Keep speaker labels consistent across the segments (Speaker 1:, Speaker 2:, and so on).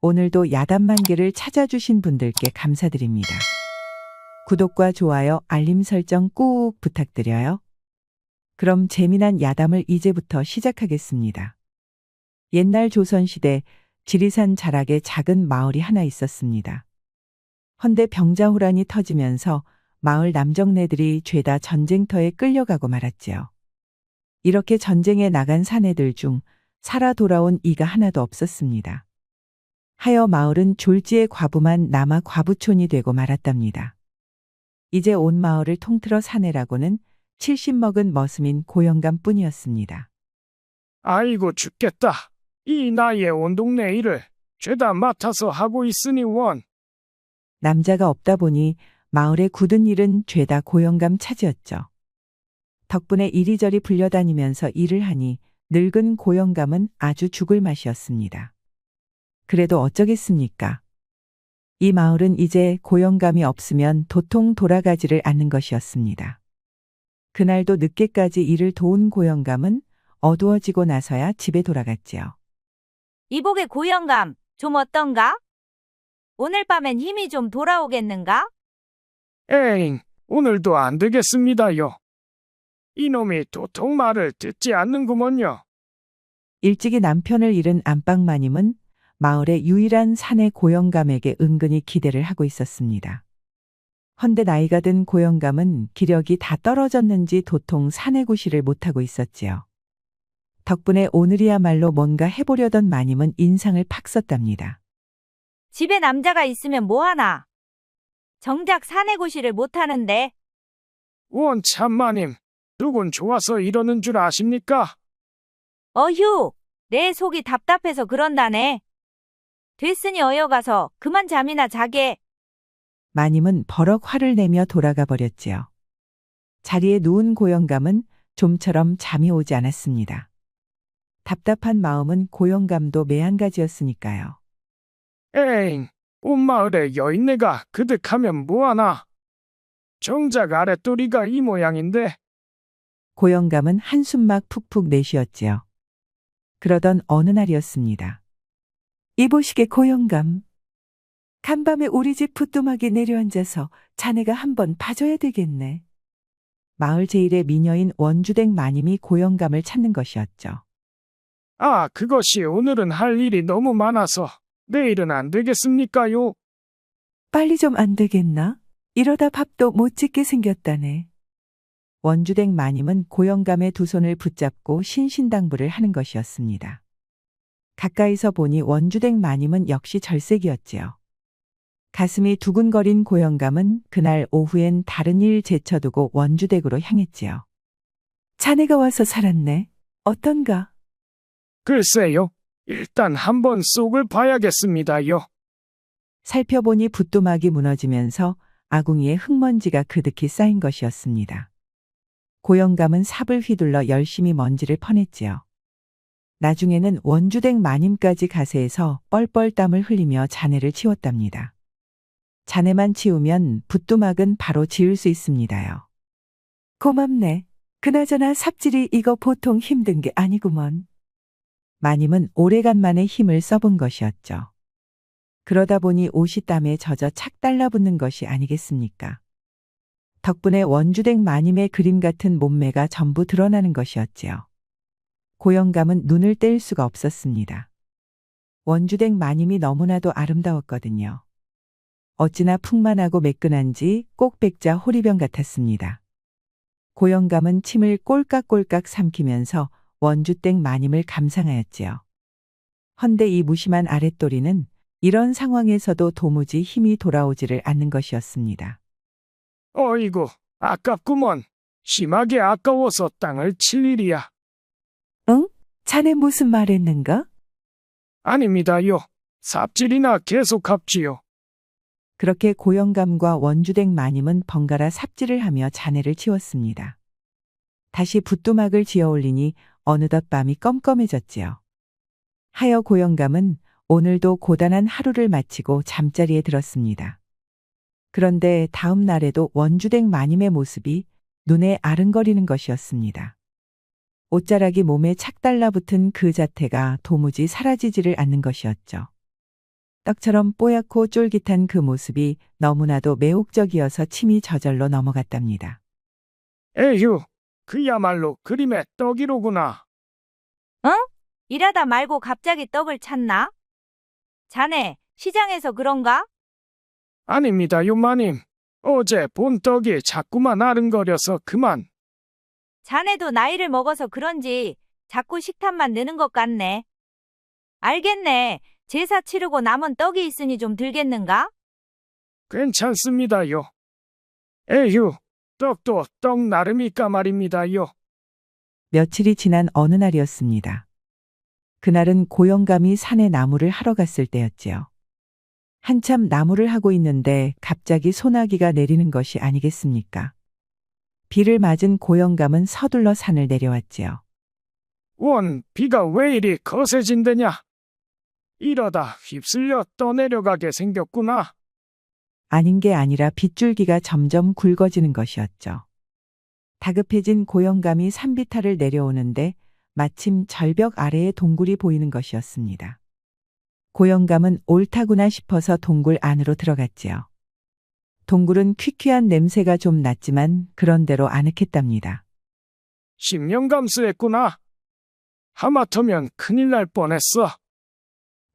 Speaker 1: 오늘도 야단만개를 찾아주신 분들께 감사드립니다. 구독과 좋아요, 알림 설정 꾹 부탁드려요. 그럼 재미난 야담을 이제부터 시작하겠습니다. 옛날 조선시대 지리산 자락에 작은 마을이 하나 있었습니다. 헌데 병자호란이 터지면서 마을 남정네들이 죄다 전쟁터에 끌려가고 말았지요. 이렇게 전쟁에 나간 사내들 중 살아 돌아온 이가 하나도 없었습니다. 하여 마을은 졸지의 과부만 남아 과부촌이 되고 말았답니다. 이제 온 마을을 통틀어 사내라고는 70 먹은 머슴인 고영감뿐이었습니다.
Speaker 2: 아이고 죽겠다. 이 나이에 온 동네 일을 죄다 맡아서 하고 있으니 원.
Speaker 1: 남자가 없다 보니 마을의 굳은 일은 죄다 고영감 차지였죠. 덕분에 이리저리 불려다니면서 일을 하니 늙은 고영감은 아주 죽을 맛이었습니다. 그래도 어쩌겠습니까? 이 마을은 이제 고영감이 없으면 도통 돌아가지를 않는 것이었습니다. 그날도 늦게까지 일을 도운 고영감은 어두워지고 나서야 집에 돌아갔지요.
Speaker 3: 이복의 고영감, 좀 어떤가? 오늘 밤엔 힘이 좀 돌아오겠는가?
Speaker 2: 에잉, 오늘도 안 되겠습니다요. 이놈이 도통 말을 듣지 않는구먼요.
Speaker 1: 일찍이 남편을 잃은 안방마님은 마을의 유일한 사내 고영감에게 은근히 기대를 하고 있었습니다. 헌데 나이가 든 고영감은 기력이 다 떨어졌는지 도통 사내구실을 못하고 있었지요. 덕분에 오늘이야말로 뭔가 해보려던 마님은 인상을 팍 썼답니다.
Speaker 3: 집에 남자가 있으면 뭐하나? 정작 사내고시를 못하는데.
Speaker 2: 원 참마님, 누군 좋아서 이러는 줄 아십니까?
Speaker 3: 어휴, 내 속이 답답해서 그런다네. 됐으니 어여가서 그만 잠이나 자게.
Speaker 1: 마님은 버럭 화를 내며 돌아가 버렸지요. 자리에 누운 고영감은 좀처럼 잠이 오지 않았습니다. 답답한 마음은 고영감도 매한가지였으니까요.
Speaker 2: 에잉, 온 마을에 여인네가 그득하면 뭐하나? 정작 아랫도리가 이 모양인데.
Speaker 1: 고영감은 한숨 막 푹푹 내쉬었지요. 그러던 어느 날이었습니다. 이보시게 고영감. 간밤에 우리 집 부뚜막에 내려앉아서 자네가 한번 봐줘야 되겠네. 마을 제일의 미녀인 원주댁 마님이 고영감을 찾는 것이었죠.
Speaker 2: 아, 그것이 오늘은 할 일이 너무 많아서 내일은 안 되겠습니까요?
Speaker 1: 빨리 좀 안 되겠나? 이러다 밥도 못 짓게 생겼다네. 원주댁 마님은 고영감의 두 손을 붙잡고 신신당부를 하는 것이었습니다. 가까이서 보니 원주댁 마님은 역시 절색이었지요. 가슴이 두근거린 고영감은 그날 오후엔 다른 일 제쳐두고 원주댁으로 향했지요. 자네가 와서 살았네. 어떤가?
Speaker 2: 글쎄요, 일단 한번 속을 봐야겠습니다요.
Speaker 1: 살펴보니 붓도막이 무너지면서 아궁이에 흙먼지가 그득히 쌓인 것이었습니다. 고영감은 삽을 휘둘러 열심히 먼지를 퍼냈지요. 나중에는 원주댁 마님까지 가세해서 뻘뻘 땀을 흘리며 잔해를 치웠답니다. 잔해만 치우면 붓도막은 바로 지을 수 있습니다요. 고맙네. 그나저나 삽질이 이거 보통 힘든 게 아니구먼. 마님은 오래간만에 힘을 써본 것이었죠. 그러다 보니 옷이 땀에 젖어 착 달라붙는 것이 아니겠습니까? 덕분에 원주댁 마님의 그림 같은 몸매가 전부 드러나는 것이었지요. 고영감은 눈을 뗄 수가 없었습니다. 원주댁 마님이 너무나도 아름다웠거든요. 어찌나 풍만하고 매끈한지 꼭 백자 호리병 같았습니다. 고영감은 침을 꼴깍꼴깍 삼키면서 원주댁 마님을 감상하였지요. 헌데 이 무심한 아랫도리는 이런 상황에서도 도무지 힘이 돌아오지를 않는 것이었습니다.
Speaker 2: 어이구, 아깝구먼. 심하게 아까워서 땅을 칠 일이야.
Speaker 1: 응? 자네 무슨 말 했는가?
Speaker 2: 아닙니다요. 삽질이나 계속합지요.
Speaker 1: 그렇게 고영감과 원주댁 마님은 번갈아 삽질을 하며 잔해를 치웠습니다. 다시 붓도막을 지어 올리니 어느덧 밤이 껌껌해졌지요. 하여 고영감은 오늘도 고단한 하루를 마치고 잠자리에 들었습니다. 그런데 다음 날에도 원주댁 마님의 모습이 눈에 아른거리는 것이었습니다. 옷자락이 몸에 착 달라붙은 그 자태가 도무지 사라지지를 않는 것이었죠. 떡처럼 뽀얗고 쫄깃한 그 모습이 너무나도 매혹적이어서 침이 저절로 넘어갔답니다.
Speaker 2: 에휴, 그야말로 그림의 떡이로구나.
Speaker 3: 응? 일하다 말고 갑자기 떡을 찾나? 자네, 시장에서 그런가?
Speaker 2: 아닙니다, 요마님. 어제 본 떡이 자꾸만 아른거려서 그만.
Speaker 3: 자네도 나이를 먹어서 그런지 자꾸 식탐만 느는 것 같네. 알겠네. 제사 치르고 남은 떡이 있으니 좀 들겠는가?
Speaker 2: 괜찮습니다요. 에휴, 떡도 떡 나름이까 말입니다요.
Speaker 1: 며칠이 지난 어느 날이었습니다. 그날은 고영감이 산에 나무를 하러 갔을 때였지요. 한참 나무를 하고 있는데 갑자기 소나기가 내리는 것이 아니겠습니까? 비를 맞은 고영감은 서둘러 산을 내려왔지요.
Speaker 2: 원, 비가 왜 이리 거세진대냐? 이러다 휩쓸려 떠내려가게 생겼구나.
Speaker 1: 아닌 게 아니라 빗줄기가 점점 굵어지는 것이었죠. 다급해진 고영감이 산비탈을 내려오는데 마침 절벽 아래에 동굴이 보이는 것이었습니다. 고영감은 옳다구나 싶어서 동굴 안으로 들어갔지요. 동굴은 퀴퀴한 냄새가 좀 났지만 그런대로 아늑했답니다.
Speaker 2: 10년 감수했구나. 하마터면 큰일 날 뻔했어.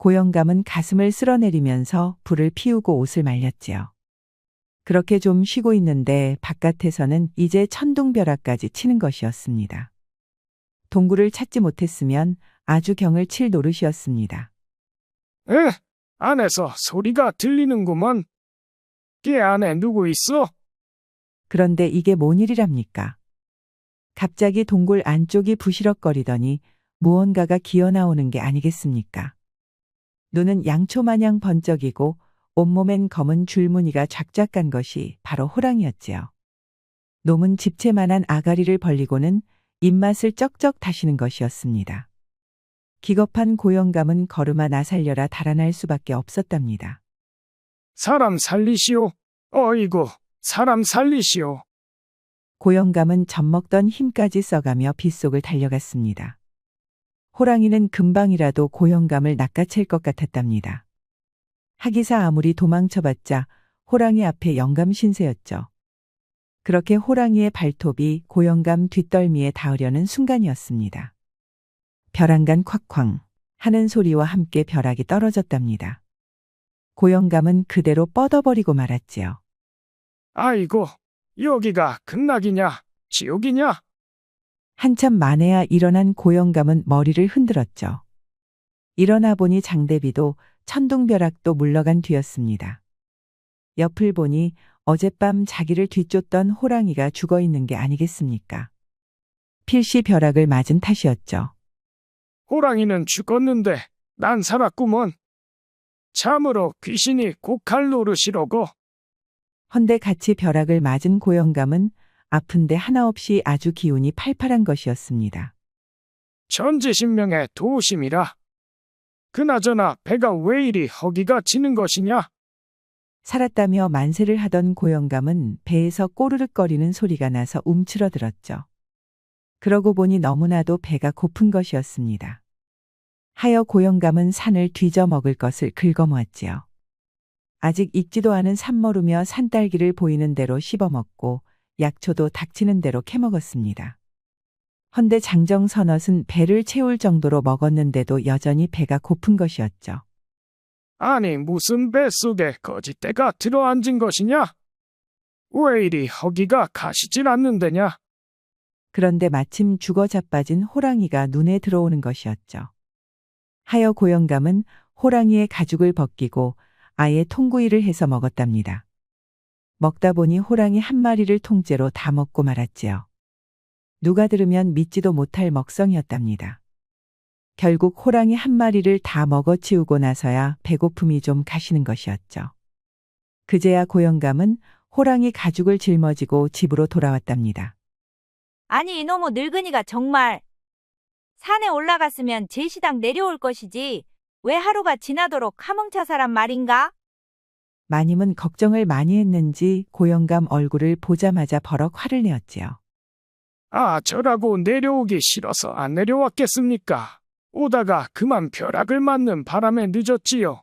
Speaker 1: 고영감은 가슴을 쓸어내리면서 불을 피우고 옷을 말렸지요. 그렇게 좀 쉬고 있는데 바깥에서는 이제 천둥벼락까지 치는 것이었습니다. 동굴을 찾지 못했으면 아주 경을 칠 노릇이었습니다.
Speaker 2: 에? 안에서 소리가 들리는구먼. 걔 안에 누구 있어?
Speaker 1: 그런데 이게 뭔 일이랍니까? 갑자기 동굴 안쪽이 부시럭거리더니 무언가가 기어나오는 게 아니겠습니까? 눈은 양초마냥 번쩍이고 온몸엔 검은 줄무늬가 쫙쫙 간 것이 바로 호랑이였지요. 놈은 집채만한 아가리를 벌리고는 입맛을 쩍쩍 다시는 것이었습니다. 기겁한 고영감은 걸음아 나 살려라 달아날 수밖에 없었답니다.
Speaker 2: 사람 살리시오. 어이구, 사람 살리시오.
Speaker 1: 고영감은 젖먹던 힘까지 써가며 빗속을 달려갔습니다. 호랑이는 금방이라도 고영감을 낚아챌 것 같았답니다. 하기사 아무리 도망쳐봤자 호랑이 앞에 영감 신세였죠. 그렇게 호랑이의 발톱이 고영감 뒷덜미에 닿으려는 순간이었습니다. 벼랑간 콱쾅 하는 소리와 함께 벼락이 떨어졌답니다. 고영감은 그대로 뻗어버리고 말았지요.
Speaker 2: 아이고, 여기가 극락이냐, 지옥이냐?
Speaker 1: 한참 만에야 일어난 고영감은 머리를 흔들었죠. 일어나 보니 장대비도 천둥벼락도 물러간 뒤였습니다. 옆을 보니 어젯밤 자기를 뒤쫓던 호랑이가 죽어 있는 게 아니겠습니까? 필시 벼락을 맞은 탓이었죠.
Speaker 2: 호랑이는 죽었는데 난 살았구먼. 참으로 귀신이 고칼 노릇이로고.
Speaker 1: 헌데 같이 벼락을 맞은 고영감은 아픈데 하나 없이 아주 기운이 팔팔한 것이었습니다.
Speaker 2: 천지신명의 도우심이라. 그나저나 배가 왜 이리 허기가 지는 것이냐?
Speaker 1: 살았다며 만세를 하던 고영감은 배에서 꼬르륵거리는 소리가 나서 움츠러들었죠. 그러고 보니 너무나도 배가 고픈 것이었습니다. 하여 고영감은 산을 뒤져 먹을 것을 긁어모았지요. 아직 익지도 않은 산머루며 산딸기를 보이는 대로 씹어먹고 약초도 닥치는 대로 캐먹었습니다. 헌데 장정선엇은 배를 채울 정도로 먹었는데도 여전히 배가 고픈 것이었죠.
Speaker 2: 아니 무슨 뱃속에 거짓대가 들어앉은 것이냐? 왜 이리 허기가 가시질 않는데냐?
Speaker 1: 그런데 마침 죽어 자빠진 호랑이가 눈에 들어오는 것이었죠. 하여 고영감은 호랑이의 가죽을 벗기고 아예 통구이를 해서 먹었답니다. 먹다 보니 호랑이 한 마리를 통째로 다 먹고 말았지요. 누가 들으면 믿지도 못할 먹성이었답니다. 결국 호랑이 한 마리를 다 먹어치우고 나서야 배고픔이 좀 가시는 것이었죠. 그제야 고영감은 호랑이 가죽을 짊어지고 집으로 돌아왔답니다.
Speaker 3: 아니 이놈의 늙은이가 정말 산에 올라갔으면 제시당 내려올 것이지 왜 하루가 지나도록 카멍차사란 말인가?
Speaker 1: 마님은 걱정을 많이 했는지 고영감 얼굴을 보자마자 버럭 화를 내었지요.
Speaker 2: 아, 저라고 내려오기 싫어서 안 내려왔겠습니까? 오다가 그만 벼락을 맞는 바람에 늦었지요.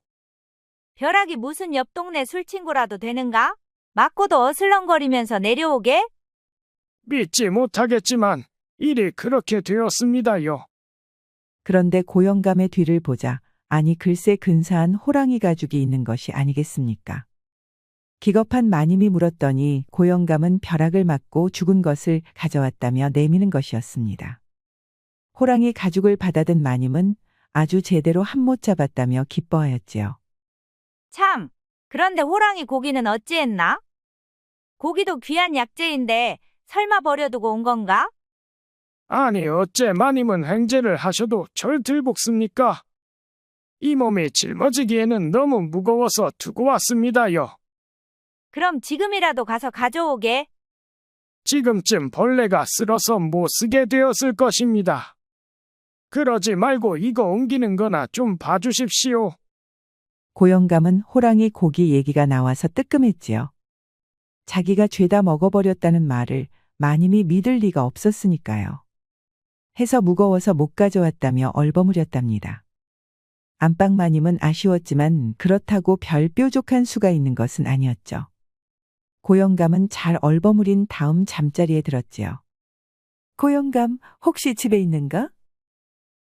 Speaker 3: 벼락이 무슨 옆 동네 술친구라도 되는가? 맞고도 어슬렁거리면서 내려오게?
Speaker 2: 믿지 못하겠지만 일이 그렇게 되었습니다요.
Speaker 1: 그런데 고영감의 뒤를 보자 아니 글쎄 근사한 호랑이 가죽이 있는 것이 아니겠습니까? 기겁한 마님이 물었더니 고영감은 벼락을 맞고 죽은 것을 가져왔다며 내미는 것이었습니다. 호랑이 가죽을 받아든 마님은 아주 제대로 한못 잡았다며 기뻐하였지요.
Speaker 3: 참, 그런데 호랑이 고기는 어찌했나? 고기도 귀한 약재인데 설마 버려두고 온 건가?
Speaker 2: 아니 어째 마님은 행제를 하셔도 절 들볶습니까? 이 몸이 짊어지기에는 너무 무거워서 두고 왔습니다요.
Speaker 3: 그럼 지금이라도 가서 가져오게.
Speaker 2: 지금쯤 벌레가 쓸어서 못 쓰게 되었을 것입니다. 그러지 말고 이거 옮기는 거나 좀 봐주십시오.
Speaker 1: 고영감은 호랑이 고기 얘기가 나와서 뜨끔했지요. 자기가 죄다 먹어버렸다는 말을 마님이 믿을 리가 없었으니까요. 해서 무거워서 못 가져왔다며 얼버무렸답니다. 안방 마님은 아쉬웠지만 그렇다고 별 뾰족한 수가 있는 것은 아니었죠. 고영감은 잘 얼버무린 다음 잠자리에 들었지요. 고영감, 혹시 집에 있는가?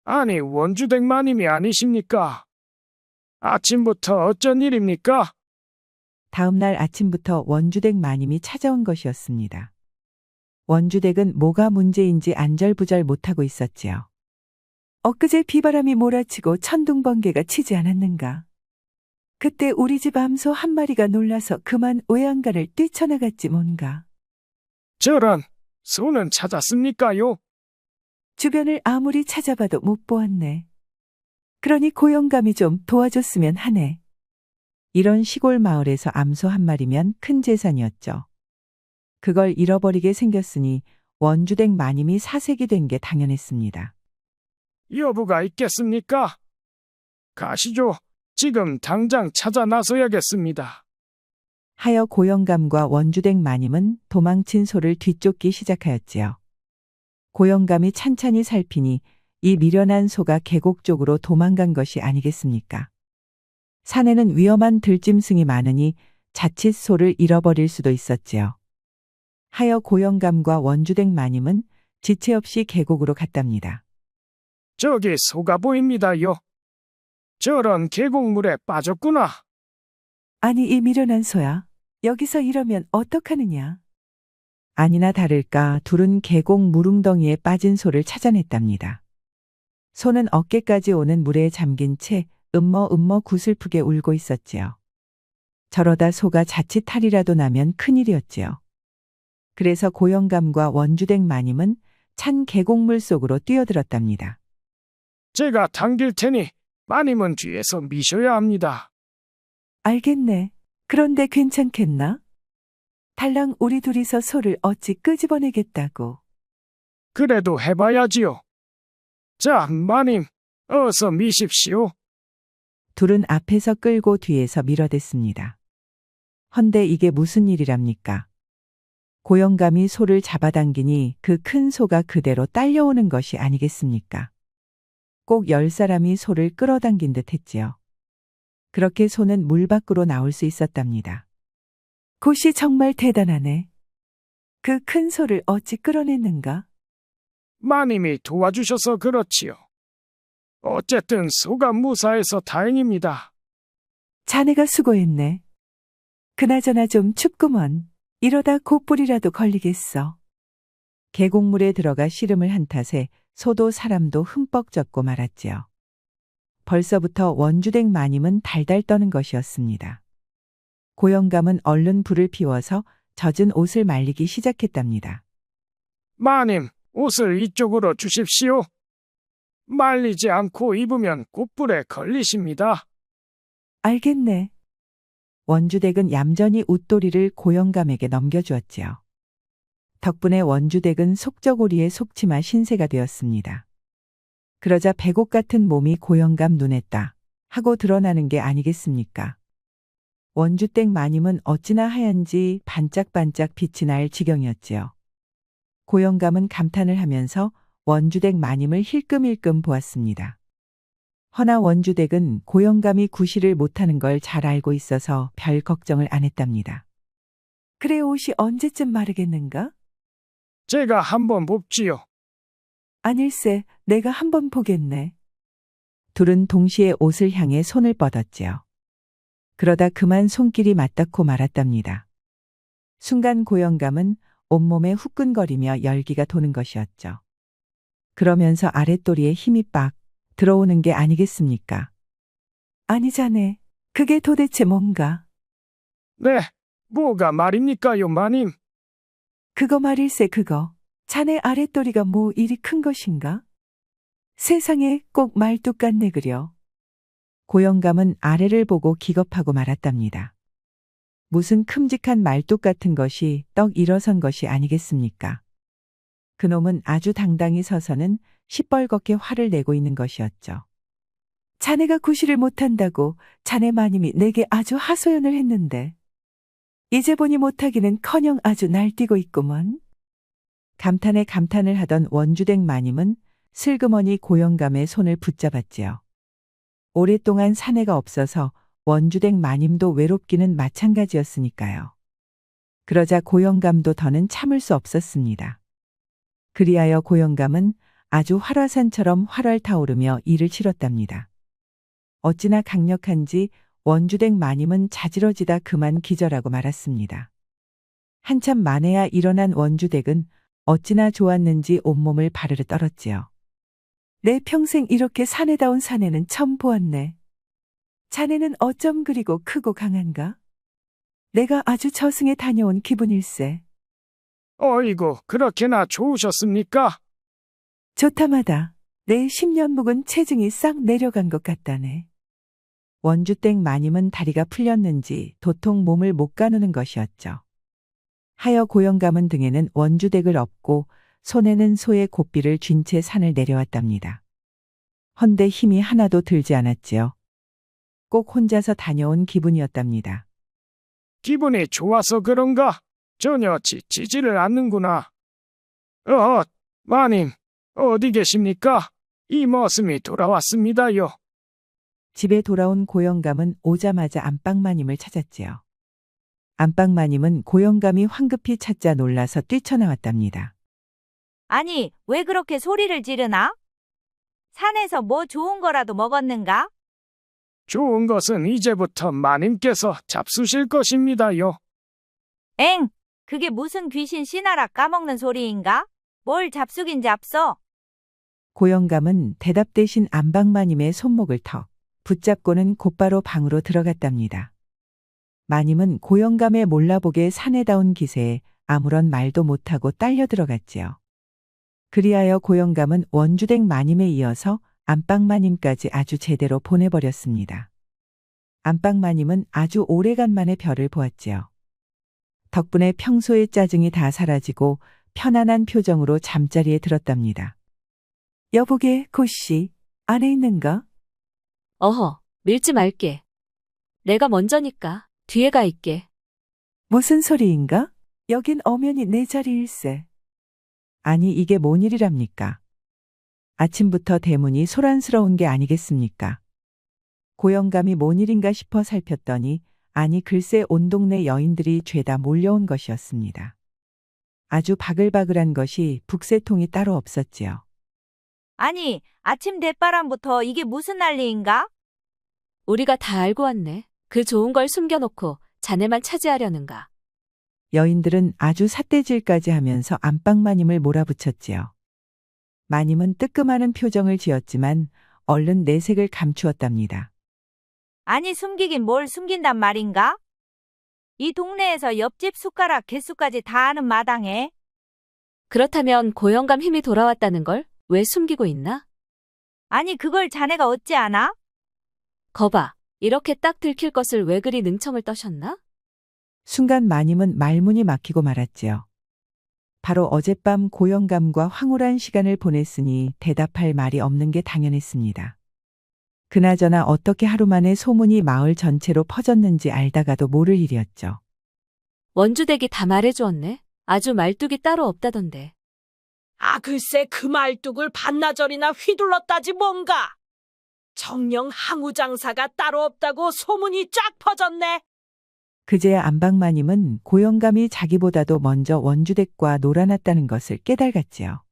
Speaker 2: 아니 원주댁 마님이 아니십니까? 아침부터 어쩐 일입니까?
Speaker 1: 다음 날 아침부터 원주댁 마님이 찾아온 것이었습니다. 원주댁은 뭐가 문제인지 안절부절 못하고 있었지요. 엊그제 비바람이 몰아치고 천둥번개가 치지 않았는가? 그때 우리 집 암소 한 마리가 놀라서 그만 외양간을 뛰쳐나갔지 뭔가.
Speaker 2: 저런, 소는 찾았습니까요?
Speaker 1: 주변을 아무리 찾아봐도 못 보았네. 그러니 고영감이 좀 도와줬으면 하네. 이런 시골 마을에서 암소 한 마리면 큰 재산이었죠. 그걸 잃어버리게 생겼으니 원주댁 마님이 사색이 된 게 당연했습니다.
Speaker 2: 여부가 있겠습니까? 가시죠. 지금 당장 찾아 나서야겠습니다.
Speaker 1: 하여 고영감과 원주댁 마님은 도망친 소를 뒤쫓기 시작하였지요. 고영감이 찬찬히 살피니 이 미련한 소가 계곡 쪽으로 도망간 것이 아니겠습니까? 산에는 위험한 들짐승이 많으니 자칫 소를 잃어버릴 수도 있었지요. 하여 고영감과 원주댁 마님은 지체 없이 계곡으로 갔답니다.
Speaker 2: 저기 소가 보입니다요. 저런 계곡물에 빠졌구나.
Speaker 1: 아니 이 미련한 소야. 여기서 이러면 어떡하느냐. 아니나 다를까 둘은 계곡 무릉덩이에 빠진 소를 찾아냈답니다. 소는 어깨까지 오는 물에 잠긴 채 음머 구슬프게 울고 있었지요. 저러다 소가 자칫 탈이라도 나면 큰일이었지요. 그래서 고영감과 원주댁 마님은 찬 계곡물 속으로 뛰어들었답니다.
Speaker 2: 제가 당길 테니 마님은 뒤에서 미셔야 합니다.
Speaker 1: 알겠네. 그런데 괜찮겠나? 달랑 우리 둘이서 소를 어찌 끄집어내겠다고.
Speaker 2: 그래도 해봐야지요. 자, 마님, 어서 미십시오.
Speaker 1: 둘은 앞에서 끌고 뒤에서 밀어댔습니다. 헌데 이게 무슨 일이랍니까? 고영감이 소를 잡아당기니 그 큰 소가 그대로 딸려오는 것이 아니겠습니까? 꼭 10사람이 소를 끌어당긴 듯 했지요. 그렇게 소는 물 밖으로 나올 수 있었답니다. 굿이 정말 대단하네. 그 큰 소를 어찌 끌어냈는가?
Speaker 2: 마님이 도와주셔서 그렇지요. 어쨌든 소가 무사해서 다행입니다.
Speaker 1: 자네가 수고했네. 그나저나 좀 춥구먼. 이러다 곧불이라도 걸리겠어. 계곡물에 들어가 씨름을 한 탓에 소도 사람도 흠뻑 젖고 말았지요. 벌써부터 원주댁 마님은 달달 떠는 것이었습니다. 고영감은 얼른 불을 피워서 젖은 옷을 말리기 시작했답니다.
Speaker 2: 마님, 옷을 이쪽으로 주십시오. 말리지 않고 입으면 꽃불에 걸리십니다.
Speaker 1: 알겠네. 원주댁은 얌전히 웃도리를 고영감에게 넘겨주었지요. 덕분에 원주댁은 속저고리에 속치마 신세가 되었습니다. 그러자 배곡 같은 몸이 고영감 눈에 딱 하고 드러나는 게 아니겠습니까? 원주댁 마님은 어찌나 하얀지 반짝반짝 빛이 날 지경이었지요. 고영감은 감탄을 하면서 원주댁 마님을 힐끔힐끔 보았습니다. 허나 원주댁은 고영감이 구실을 못하는 걸 잘 알고 있어서 별 걱정을 안 했답니다. 그래 옷이 언제쯤 마르겠는가?
Speaker 2: 제가 한번 봅지요.
Speaker 1: 아닐세, 내가 한번 보겠네. 둘은 동시에 옷을 향해 손을 뻗었지요. 그러다 그만 손길이 맞닿고 말았답니다. 순간 고영감은 온몸에 후끈거리며 열기가 도는 것이었죠. 그러면서 아랫도리에 힘이 빡 들어오는 게 아니겠습니까? 아니자네. 그게 도대체 뭔가?
Speaker 2: 네, 뭐가 말입니까요, 마님?
Speaker 1: 그거 말일세 그거. 자네 아랫도리가 뭐 이리 큰 것인가? 세상에 꼭 말뚝 같네 그려. 고영감은 아래를 보고 기겁하고 말았답니다. 무슨 큼직한 말뚝 같은 것이 떡 일어선 것이 아니겠습니까? 그놈은 아주 당당히 서서는 시뻘겋게 화를 내고 있는 것이었죠. 자네가 구실을 못한다고 자네 마님이 내게 아주 하소연을 했는데 이제 보니 못하기는커녕 아주 날뛰고 있구먼. 감탄에 감탄을 하던 원주댁 마님은 슬그머니 고영감의 손을 붙잡았지요. 오랫동안 사내가 없어서 원주댁 마님도 외롭기는 마찬가지였으니까요. 그러자 고영감도 더는 참을 수 없었습니다. 그리하여 고영감은 아주 활화산처럼 활활 타오르며 이를 치렀답니다. 어찌나 강력한지 원주댁 마님은 자지러지다 그만 기절하고 말았습니다. 한참 만에야 일어난 원주댁은 어찌나 좋았는지 온몸을 바르르 떨었지요. 내 평생 이렇게 사내다운 사내는 처음 보았네. 자네는 어쩜 그리고 크고 강한가? 내가 아주 저승에 다녀온 기분일세.
Speaker 2: 어이구, 그렇게나 좋으셨습니까?
Speaker 1: 좋다마다 내 10년 묵은 체증이 싹 내려간 것 같다네. 원주댁 마님은 다리가 풀렸는지 도통 몸을 못 가누는 것이었죠. 하여 고영감은 등에는 원주댁을 업고 손에는 소의 고삐를 쥔 채 산을 내려왔답니다. 헌데 힘이 하나도 들지 않았지요. 꼭 혼자서 다녀온 기분이었답니다.
Speaker 2: 기분이 좋아서 그런가? 전혀 지치지를 않는구나. 마님, 어디 계십니까? 이 머슴이 돌아왔습니다요.
Speaker 1: 집에 돌아온 고영감은 오자마자 안방마님을 찾았지요. 안방마님은 고영감이 황급히 찾자 놀라서 뛰쳐나왔답니다.
Speaker 3: 아니, 왜 그렇게 소리를 지르나? 산에서 뭐 좋은 거라도 먹었는가?
Speaker 2: 좋은 것은 이제부터 마님께서 잡수실 것입니다요.
Speaker 3: 엥, 그게 무슨 귀신 씨나라 까먹는 소리인가? 뭘 잡수긴 잡숴?
Speaker 1: 고영감은 대답 대신 안방마님의 손목을 턱 붙잡고는 곧바로 방으로 들어갔답니다. 마님은 고영감의 몰라보게 사내다운 기세에 아무런 말도 못하고 딸려 들어갔지요. 그리하여 고영감은 원주댁 마님에 이어서 안방마님까지 아주 제대로 보내버렸습니다. 안방마님은 아주 오래간만에 별을 보았지요. 덕분에 평소의 짜증이 다 사라지고 편안한 표정으로 잠자리에 들었답니다. 여보게, 고씨, 안에 있는가?
Speaker 4: 어허, 밀지 말게. 내가 먼저니까 뒤에 가 있게.
Speaker 1: 무슨 소리인가? 여긴 엄연히 내 자리일세. 아니, 이게 뭔 일이랍니까? 아침부터 대문이 소란스러운 게 아니겠습니까? 고영감이 뭔 일인가 싶어 살폈더니 아니 글쎄 온 동네 여인들이 죄다 몰려온 것이었습니다. 아주 바글바글한 것이 북새통이 따로 없었지요.
Speaker 3: 아니, 아침 대바람부터 이게 무슨 난리인가?
Speaker 4: 우리가 다 알고 왔네. 그 좋은 걸 숨겨놓고 자네만 차지하려는가.
Speaker 1: 여인들은 아주 삿대질까지 하면서 안방마님을 몰아붙였지요. 마님은 뜨끔하는 표정을 지었지만 얼른 내색을 감추었답니다.
Speaker 3: 아니, 숨기긴 뭘 숨긴단 말인가? 이 동네에서 옆집 숟가락 개수까지 다 아는 마당에.
Speaker 4: 그렇다면 고영감 힘이 돌아왔다는 걸 왜 숨기고 있나?
Speaker 3: 아니, 그걸 자네가 어찌 아나?
Speaker 4: 거봐, 이렇게 딱 들킬 것을 왜 그리 능청을 떠셨나?
Speaker 1: 순간 마님은 말문이 막히고 말았지요. 바로 어젯밤 고영감과 황홀한 시간을 보냈으니 대답할 말이 없는 게 당연했습니다. 그나저나 어떻게 하루 만에 소문이 마을 전체로 퍼졌는지 알다가도 모를 일이었죠.
Speaker 4: 원주댁이 다 말해주었네. 아주 말뚝이 따로 없다던데.
Speaker 5: 아, 글쎄 그 말뚝을 반나절이나 휘둘렀다지 뭔가. 정령 항우 장사가 따로 없다고 소문이 쫙 퍼졌네.
Speaker 1: 그제야 안방마님은 고영감이 자기보다도 먼저 원주댁과 놀아났다는 것을 깨달았지요.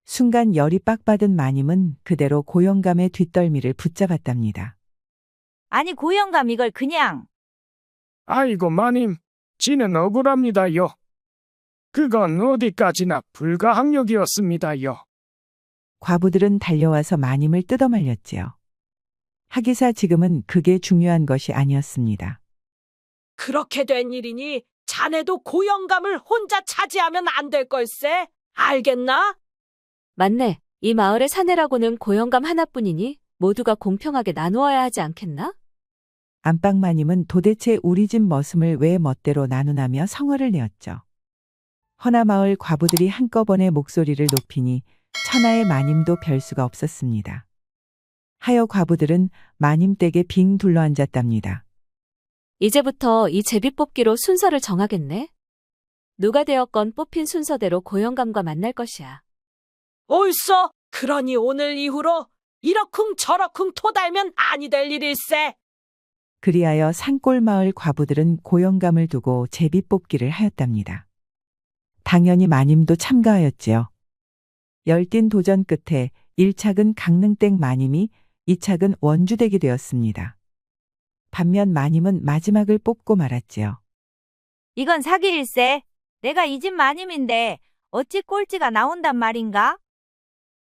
Speaker 1: 순간 열이 빡받은 마님은 그대로 고영감의 뒷덜미를 붙잡았답니다.
Speaker 3: 아니 고영감 이걸 그냥.
Speaker 2: 아이고 마님, 지는 억울합니다요. 그건 어디까지나 불가항력이었습니다요.
Speaker 1: 과부들은 달려와서 마님을 뜯어말렸지요. 하기사 지금은 그게 중요한 것이 아니었습니다.
Speaker 5: 그렇게 된 일이니 자네도 고영감을 혼자 차지하면 안 될 걸세. 알겠나?
Speaker 4: 맞네. 이 마을의 사내라고는 고영감 하나뿐이니 모두가 공평하게 나누어야 하지 않겠나?
Speaker 1: 안방마님은 도대체 우리 집 머슴을 왜 멋대로 나누나며 성화를 내었죠. 허나마을 과부들이 한꺼번에 목소리를 높이니 천하의 마님도 별 수가 없었습니다. 하여 과부들은 마님 댁에 빙 둘러앉았답니다.
Speaker 4: 이제부터 이 제비뽑기로 순서를 정하겠네. 누가 되었건 뽑힌 순서대로 고영감과 만날 것이야.
Speaker 5: 옳소. 그러니 오늘 이후로 이러쿵 저러쿵 토달면 아니 될 일일세.
Speaker 1: 그리하여 산골마을 과부들은 고영감을 두고 제비뽑기를 하였답니다. 당연히 마님도 참가하였지요. 열띤 도전 끝에 1착은 강릉댁 마님이 2착은 원주댁이 되었습니다. 반면 마님은 마지막을 뽑고 말았지요.
Speaker 3: 이건 사기일세. 내가 이 집 마님인데 어찌 꼴찌가 나온단 말인가?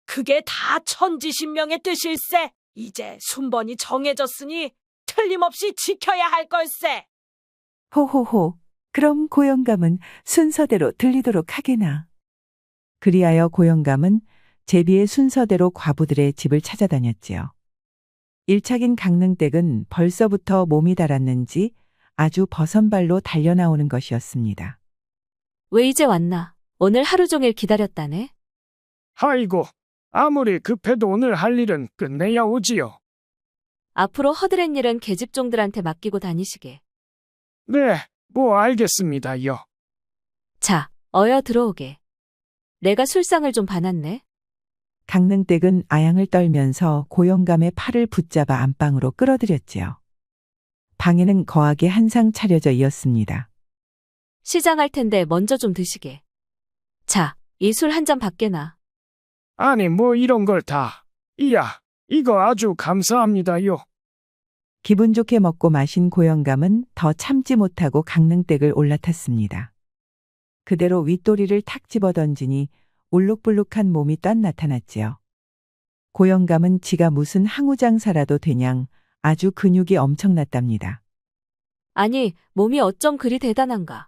Speaker 5: 그게 다 천지신명의 뜻일세. 이제 순번이 정해졌으니 틀림없이 지켜야 할 걸세.
Speaker 1: 호호호, 그럼 고영감은 순서대로 들리도록 하게나. 그리하여 고영감은 제비의 순서대로 과부들의 집을 찾아다녔지요. 1착인 강릉댁은 벌써부터 몸이 달았는지 아주 버선발로 달려나오는 것이었습니다.
Speaker 4: 왜 이제 왔나? 오늘 하루 종일 기다렸다네.
Speaker 2: 아이고, 아무리 급해도 오늘 할 일은 끝내야 오지요.
Speaker 4: 앞으로 허드렛 일은 계집종들한테 맡기고 다니시게.
Speaker 2: 네, 뭐 알겠습니다요.
Speaker 4: 자, 어여 들어오게. 내가 술상을 좀 봐놨네.
Speaker 1: 강릉댁은 아양을 떨면서 고영감의 팔을 붙잡아 안방으로 끌어들였지요. 방에는 거하게 한상 차려져 있었습니다.
Speaker 4: 시장할 텐데 먼저 좀 드시게. 자, 이 술 한 잔 받게나.
Speaker 2: 아니 뭐 이런 걸 다. 이야, 이거 아주 감사합니다요.
Speaker 1: 기분 좋게 먹고 마신 고영감은 더 참지 못하고 강릉댁을 올라탔습니다. 그대로 윗도리를 탁 집어던지니 울룩불룩한 몸이 딴 나타났지요. 고영감은 지가 무슨 항우장사라도 되냥 아주 근육이 엄청났답니다.
Speaker 4: 아니, 몸이 어쩜 그리 대단한가.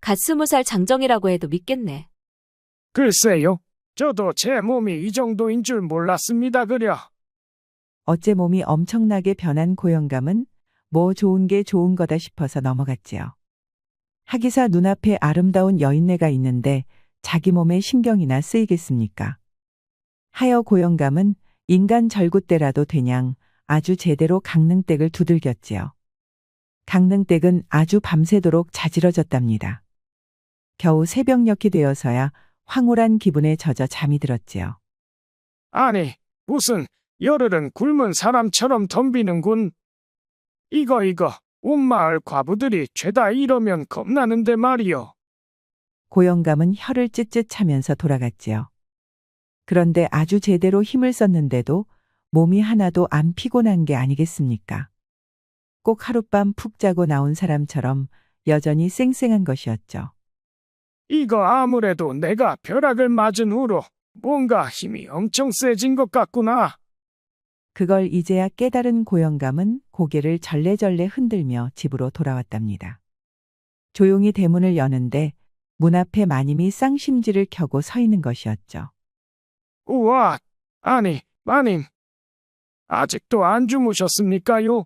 Speaker 4: 갓 20살 장정이라고 해도 믿겠네.
Speaker 2: 글쎄요, 저도 제 몸이 이 정도인 줄 몰랐습니다 그려.
Speaker 1: 어째 몸이 엄청나게 변한 고영감은 뭐 좋은 게 좋은 거다 싶어서 넘어갔지요. 하기사 눈앞에 아름다운 여인네가 있는데 자기 몸에 신경이나 쓰이겠습니까? 하여 고영감은 인간 절구대라도 되냥 아주 제대로 강릉댁을 두들겼지요. 강릉댁은 아주 밤새도록 자지러졌답니다. 겨우 새벽녘이 되어서야 황홀한 기분에 젖어 잠이 들었지요.
Speaker 2: 아니, 무슨 열흘은 굶은 사람처럼 덤비는군. 이거 온 마을 과부들이 죄다 이러면 겁나는데 말이요.
Speaker 1: 고영감은 혀를 쯧쯧 차면서 돌아갔지요. 그런데 아주 제대로 힘을 썼는데도 몸이 하나도 안 피곤한 게 아니겠습니까? 꼭 하룻밤 푹 자고 나온 사람처럼 여전히 쌩쌩한 것이었죠.
Speaker 2: 이거 아무래도 내가 벼락을 맞은 후로 뭔가 힘이 엄청 세진 것 같구나.
Speaker 1: 그걸 이제야 깨달은 고영감은 고개를 절레절레 흔들며 집으로 돌아왔답니다. 조용히 대문을 여는데 문 앞에 마님이 쌍심지를 켜고 서 있는 것이었죠.
Speaker 2: 우와, 아니, 마님. 아직도 안 주무셨습니까요?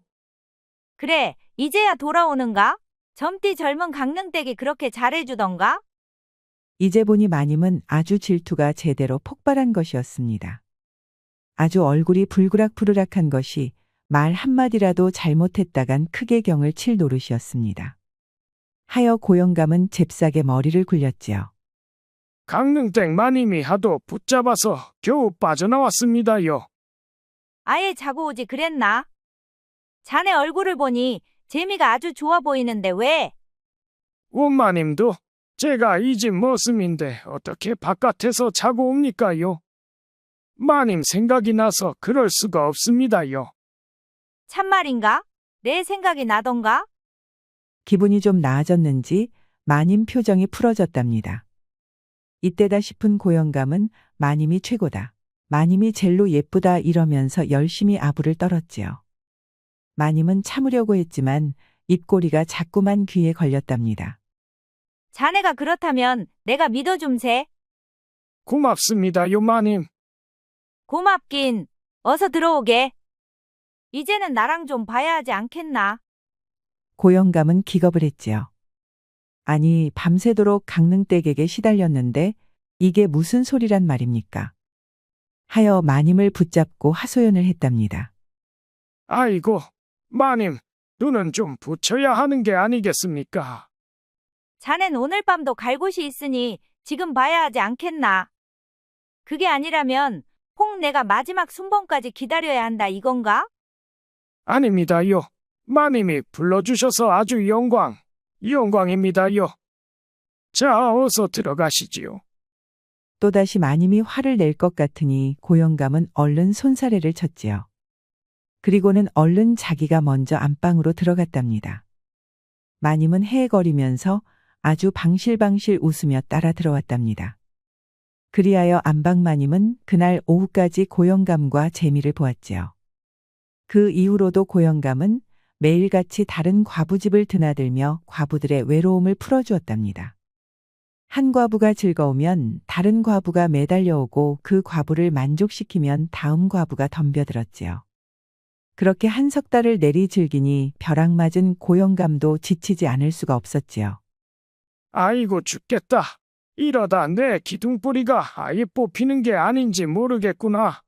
Speaker 3: 그래, 이제야 돌아오는가? 젊디 젊은 강릉댁이 그렇게 잘해주던가?
Speaker 1: 이제 보니 마님은 아주 질투가 제대로 폭발한 것이었습니다. 아주 얼굴이 불그락부르락한 것이 말 한마디라도 잘못했다간 크게 경을 칠 노릇이었습니다. 하여 고영감은 잽싸게 머리를 굴렸지요.
Speaker 2: 강릉댁 마님이 하도 붙잡아서 겨우 빠져나왔습니다요.
Speaker 3: 아예 자고 오지 그랬나? 자네 얼굴을 보니 재미가 아주 좋아 보이는데 왜?
Speaker 2: 엄마님도 제가 이 집 머슴인데 어떻게 바깥에서 자고 옵니까요? 마님 생각이 나서 그럴 수가 없습니다요.
Speaker 3: 참말인가? 내 생각이 나던가?
Speaker 1: 기분이 좀 나아졌는지 마님 표정이 풀어졌답니다. 이때다 싶은 고영감은 마님이 최고다. 마님이 젤로 예쁘다 이러면서 열심히 아부를 떨었지요. 마님은 참으려고 했지만 입꼬리가 자꾸만 귀에 걸렸답니다.
Speaker 3: 자네가 그렇다면 내가 믿어줌세.
Speaker 2: 고맙습니다요, 마님.
Speaker 3: 고맙긴. 어서 들어오게. 이제는 나랑 좀 봐야 하지 않겠나?
Speaker 1: 고영감은 기겁을 했지요. 아니, 밤새도록 강릉댁에게 시달렸는데 이게 무슨 소리란 말입니까? 하여 마님을 붙잡고 하소연을 했답니다.
Speaker 2: 아이고, 마님, 눈은 좀 붙여야 하는 게 아니겠습니까?
Speaker 3: 자넨 오늘 밤도 갈 곳이 있으니 지금 봐야 하지 않겠나? 그게 아니라면 혹 내가 마지막 순번까지 기다려야 한다 이건가?
Speaker 2: 아닙니다요. 마님이 불러주셔서 아주 영광입니다요. 자, 어서 들어가시지요.
Speaker 1: 또다시 마님이 화를 낼 것 같으니 고영감은 얼른 손사래를 쳤지요. 그리고는 얼른 자기가 먼저 안방으로 들어갔답니다. 마님은 헤헤거리면서 아주 방실방실 웃으며 따라 들어왔답니다. 그리하여 안방 마님은 그날 오후까지 고영감과 재미를 보았지요. 그 이후로도 고영감은 매일같이 다른 과부집을 드나들며 과부들의 외로움을 풀어주었답니다. 한 과부가 즐거우면 다른 과부가 매달려오고 그 과부를 만족시키면 다음 과부가 덤벼들었지요. 그렇게 한 석 달을 내리 즐기니 벼락 맞은 고영감도 지치지 않을 수가 없었지요.
Speaker 2: 아이고 죽겠다. 이러다 내 기둥뿌리가 아예 뽑히는 게 아닌지 모르겠구나.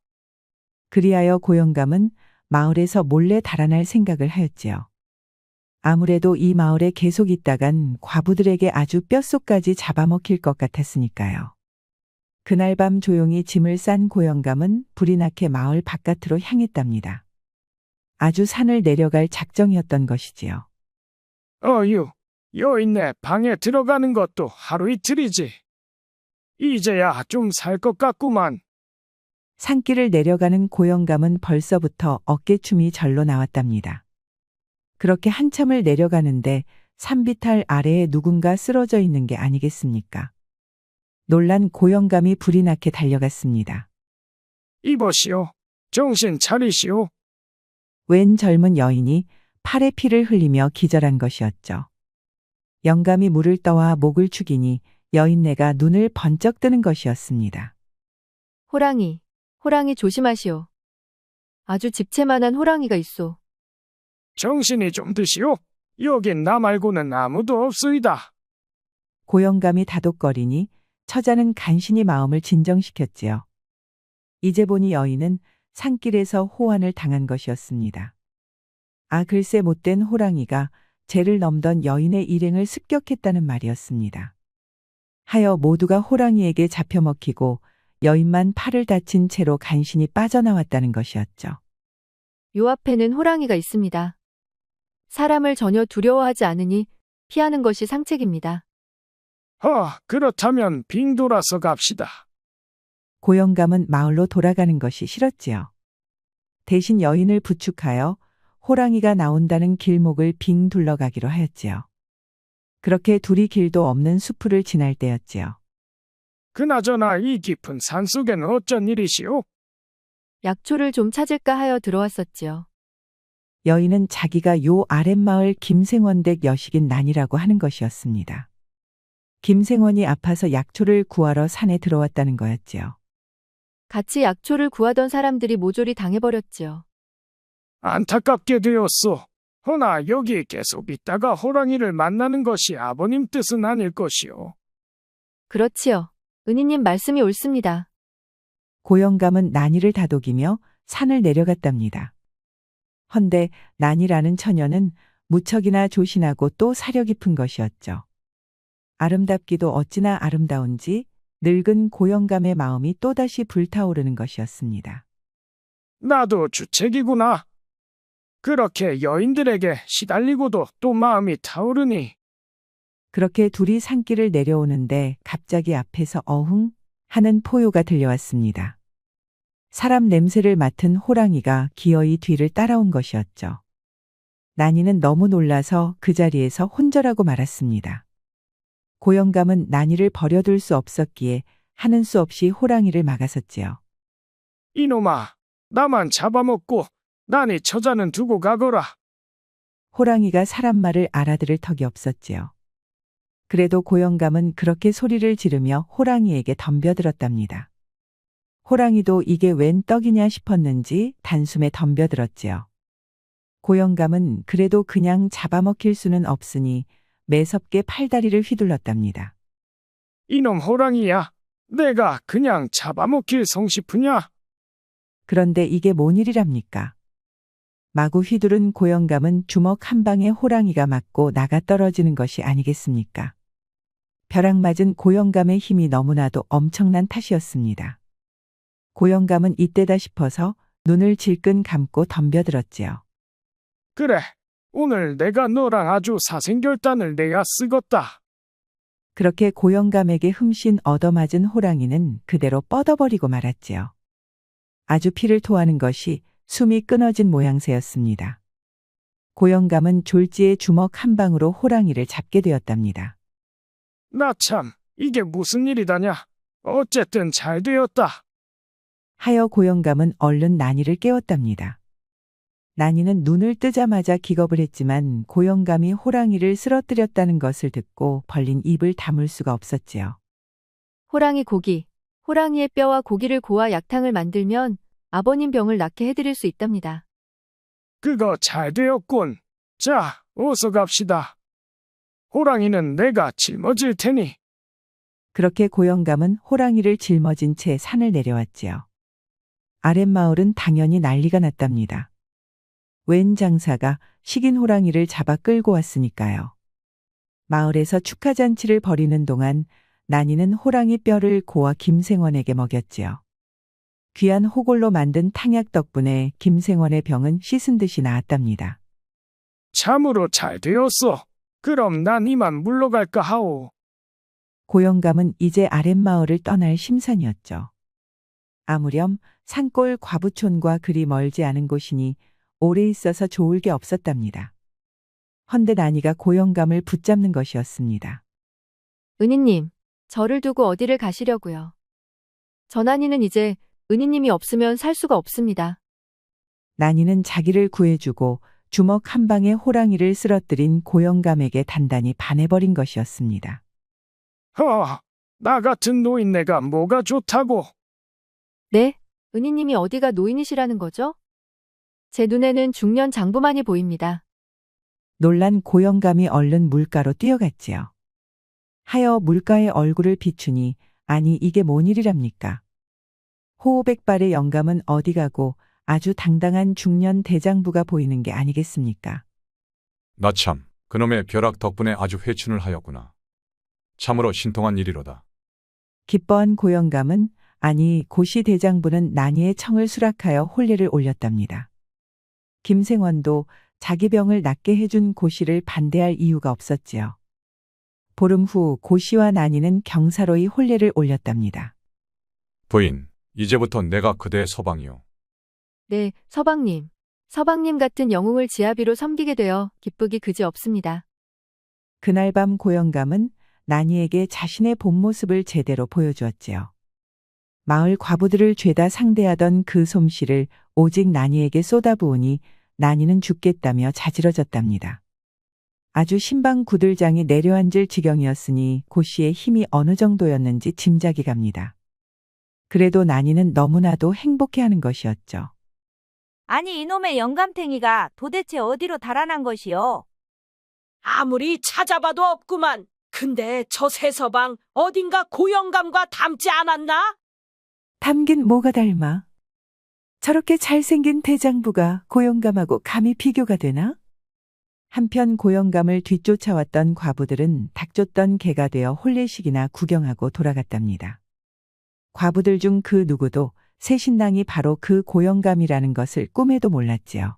Speaker 1: 그리하여 고영감은 마을에서 몰래 달아날 생각을 하였지요. 아무래도 이 마을에 계속 있다간 과부들에게 아주 뼛속까지 잡아먹힐 것 같았으니까요. 그날 밤 조용히 짐을 싼 고영감은 불이 나게 마을 바깥으로 향했답니다. 아주 산을 내려갈 작정이었던 것이지요.
Speaker 2: 여인네 방에 들어가는 것도 하루 이틀이지. 이제야 좀 살 것 같구만.
Speaker 1: 산길을 내려가는 고영감은 벌써부터 어깨춤이 절로 나왔답니다. 그렇게 한참을 내려가는데 산비탈 아래에 누군가 쓰러져 있는 게 아니겠습니까? 놀란 고영감이 불이 나게 달려갔습니다.
Speaker 2: 이보시오. 정신 차리시오.
Speaker 1: 웬 젊은 여인이 팔에 피를 흘리며 기절한 것이었죠. 영감이 물을 떠와 목을 축이니 여인네가 눈을 번쩍 뜨는 것이었습니다.
Speaker 6: 호랑이 조심하시오. 아주 집채만한 호랑이가 있소.
Speaker 2: 정신이 좀 드시오. 여긴 나 말고는 아무도 없소이다.
Speaker 1: 고영감이 다독거리니 처자는 간신히 마음을 진정시켰지요. 이제 보니 여인은 산길에서 호환을 당한 것이었습니다. 아, 글쎄 못된 호랑이가 죄를 넘던 여인의 일행을 습격했다는 말이었습니다. 하여 모두가 호랑이에게 잡혀먹히고 여인만 팔을 다친 채로 간신히 빠져나왔다는 것이었죠.
Speaker 6: 요 앞에는 호랑이가 있습니다. 사람을 전혀 두려워하지 않으니 피하는 것이 상책입니다.
Speaker 2: 그렇다면 빙 돌아서 갑시다.
Speaker 1: 고영감은 마을로 돌아가는 것이 싫었지요. 대신 여인을 부축하여 호랑이가 나온다는 길목을 빙 둘러가기로 하였지요. 그렇게 둘이 길도 없는 수풀을 지날 때였지요.
Speaker 2: 그나저나 이 깊은 산속에는 어쩐 일이시오?
Speaker 6: 약초를 좀 찾을까 하여 들어왔었지요.
Speaker 1: 여인은 자기가 요 아랫마을 김생원댁 여식인 난이라고 하는 것이었습니다. 김생원이 아파서 약초를 구하러 산에 들어왔다는 거였지요.
Speaker 6: 같이 약초를 구하던 사람들이 모조리 당해버렸지요.
Speaker 2: 안타깝게 되었소. 허나 여기 계속 있다가 호랑이를 만나는 것이 아버님 뜻은 아닐 것이오.
Speaker 6: 그렇지요. 은희님 말씀이 옳습니다.
Speaker 1: 고영감은 난이를 다독이며 산을 내려갔답니다. 헌데 난이라는 처녀는 무척이나 조신하고 또 사려 깊은 것이었죠. 아름답기도 어찌나 아름다운지 늙은 고영감의 마음이 또다시 불타오르는 것이었습니다.
Speaker 2: 나도 주책이구나. 그렇게 여인들에게 시달리고도 또 마음이 타오르니.
Speaker 1: 그렇게 둘이 산길을 내려오는데 갑자기 앞에서 어흥 하는 포효가 들려왔습니다. 사람 냄새를 맡은 호랑이가 기어이 뒤를 따라온 것이었죠. 난이는 너무 놀라서 그 자리에서 혼절하고 말았습니다. 고영감은 난이를 버려둘 수 없었기에 하는 수 없이 호랑이를 막아섰지요.
Speaker 2: 이놈아, 나만 잡아먹고 난이 처자는 두고 가거라.
Speaker 1: 호랑이가 사람 말을 알아들을 턱이 없었지요. 그래도 고영감은 그렇게 소리를 지르며 호랑이에게 덤벼들었답니다. 호랑이도 이게 웬 떡이냐 싶었는지 단숨에 덤벼들었지요. 고영감은 그래도 그냥 잡아먹힐 수는 없으니 매섭게 팔다리를 휘둘렀답니다.
Speaker 2: 이놈 호랑이야, 내가 그냥 잡아먹힐 성싶으냐?
Speaker 1: 그런데 이게 뭔 일이랍니까? 마구 휘두른 고영감은 주먹 한 방에 호랑이가 맞고 나가 떨어지는 것이 아니겠습니까? 벼락 맞은 고영감의 힘이 너무나도 엄청난 탓이었습니다. 고영감은 이때다 싶어서 눈을 질끈 감고 덤벼들었지요.
Speaker 2: 그래, 오늘 내가 너랑 아주 사생결단을 내야 쓰겄다.
Speaker 1: 그렇게 고영감에게 흠씬 얻어맞은 호랑이는 그대로 뻗어버리고 말았지요. 아주 피를 토하는 것이 숨이 끊어진 모양새였습니다. 고영감은 졸지에 주먹 한 방으로 호랑이를 잡게 되었답니다.
Speaker 2: 나 참, 이게 무슨 일이다냐? 어쨌든 잘 되었다.
Speaker 1: 하여 고영감은 얼른 난이를 깨웠답니다. 난이는 눈을 뜨자마자 기겁을 했지만 고영감이 호랑이를 쓰러뜨렸다는 것을 듣고 벌린 입을 다물 수가 없었지요.
Speaker 6: 호랑이 고기. 호랑이의 뼈와 고기를 고아 약탕을 만들면 아버님 병을 낫게 해드릴 수 있답니다.
Speaker 2: 그거 잘 되었군. 자, 어서 갑시다. 호랑이는 내가 짊어질 테니.
Speaker 1: 그렇게 고영감은 호랑이를 짊어진 채 산을 내려왔지요. 아랫마을은 당연히 난리가 났답니다. 웬 장사가 식인 호랑이를 잡아 끌고 왔으니까요. 마을에서 축하잔치를 벌이는 동안 난이는 호랑이 뼈를 고아 김생원에게 먹였지요. 귀한 호골로 만든 탕약 덕분에 김생원의 병은 씻은 듯이 나았답니다.
Speaker 2: 참으로 잘 되었어. 그럼 난 이만 물러갈까 하오.
Speaker 1: 고영감은 이제 아랫마을을 떠날 심산이었죠. 아무렴 산골 과부촌과 그리 멀지 않은 곳이니 오래 있어서 좋을 게 없었답니다. 헌데 난이가 고영감을 붙잡는 것이었습니다.
Speaker 6: 은희님, 저를 두고 어디를 가시려고요? 전한이는 이제 은희님이 없으면 살 수가 없습니다.
Speaker 1: 난이는 자기를 구해주고 주먹 한 방에 호랑이를 쓰러뜨린 고영감에게 단단히 반해버린 것이었습니다.
Speaker 2: 나 같은 노인네가 뭐가 좋다고.
Speaker 6: 네? 은희님이 어디가 노인이시라는 거죠? 제 눈에는 중년 장부만이 보입니다.
Speaker 1: 놀란 고영감이 얼른 물가로 뛰어갔지요. 하여 물가에 얼굴을 비추니 아니 이게 뭔 일이랍니까? 호호백발의 영감은 어디 가고 아주 당당한 중년 대장부가 보이는 게 아니겠습니까?
Speaker 7: 나 참, 그놈의 벼락 덕분에 아주 회춘을 하였구나. 참으로 신통한 일이로다.
Speaker 1: 기뻐한 고영감은 아니 고시 대장부는 난이의 청을 수락하여 혼례를 올렸답니다. 김생원도 자기 병을 낫게 해준 고시를 반대할 이유가 없었지요. 보름 후 고시와 난이는 경사로이 혼례를 올렸답니다.
Speaker 7: 부인, 이제부터 내가 그대의 서방이요.
Speaker 6: 네, 서방님. 서방님 같은 영웅을 지아비로 섬기게 되어 기쁘기 그지 없습니다.
Speaker 1: 그날 밤 고영감은 난이에게 자신의 본 모습을 제대로 보여주었지요. 마을 과부들을 죄다 상대하던 그 솜씨를 오직 난이에게 쏟아부으니 난이는 죽겠다며 자지러졌답니다. 아주 신방구들장이 내려앉을 지경이었으니 고씨의 힘이 어느 정도였는지 짐작이 갑니다. 그래도 난이는 너무나도 행복해하는 것이었죠.
Speaker 3: 아니 이놈의 영감탱이가 도대체 어디로 달아난 것이요?
Speaker 5: 아무리 찾아봐도 없구만. 근데 저 새서방 어딘가 고영감과 닮지 않았나?
Speaker 1: 닮긴 뭐가 닮아? 저렇게 잘생긴 대장부가 고영감하고 감히 비교가 되나? 한편 고영감을 뒤쫓아왔던 과부들은 닥쳤던 개가 되어 혼례식이나 구경하고 돌아갔답니다. 과부들 중 그 누구도 새 신랑이 바로 그 고영감이라는 것을 꿈에도 몰랐지요.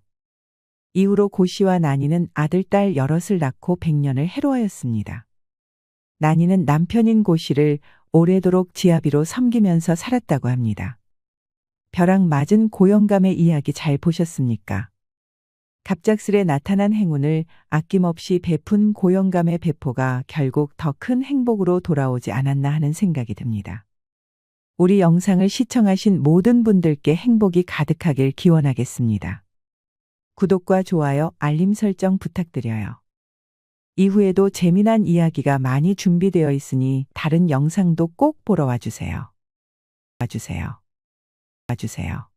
Speaker 1: 이후로 고 씨와 난이는 아들, 딸 여럿을 낳고 100년을 해로하였습니다. 난이는 남편인 고 씨를 오래도록 지아비로 섬기면서 살았다고 합니다. 벼락 맞은 고영감의 이야기 잘 보셨습니까? 갑작스레 나타난 행운을 아낌없이 베푼 고영감의 배포가 결국 더 큰 행복으로 돌아오지 않았나 하는 생각이 듭니다. 우리 영상을 시청하신 모든 분들께 행복이 가득하길 기원하겠습니다. 구독과 좋아요, 알림 설정 부탁드려요. 이후에도 재미난 이야기가 많이 준비되어 있으니 다른 영상도 꼭 보러 와주세요. 와주세요.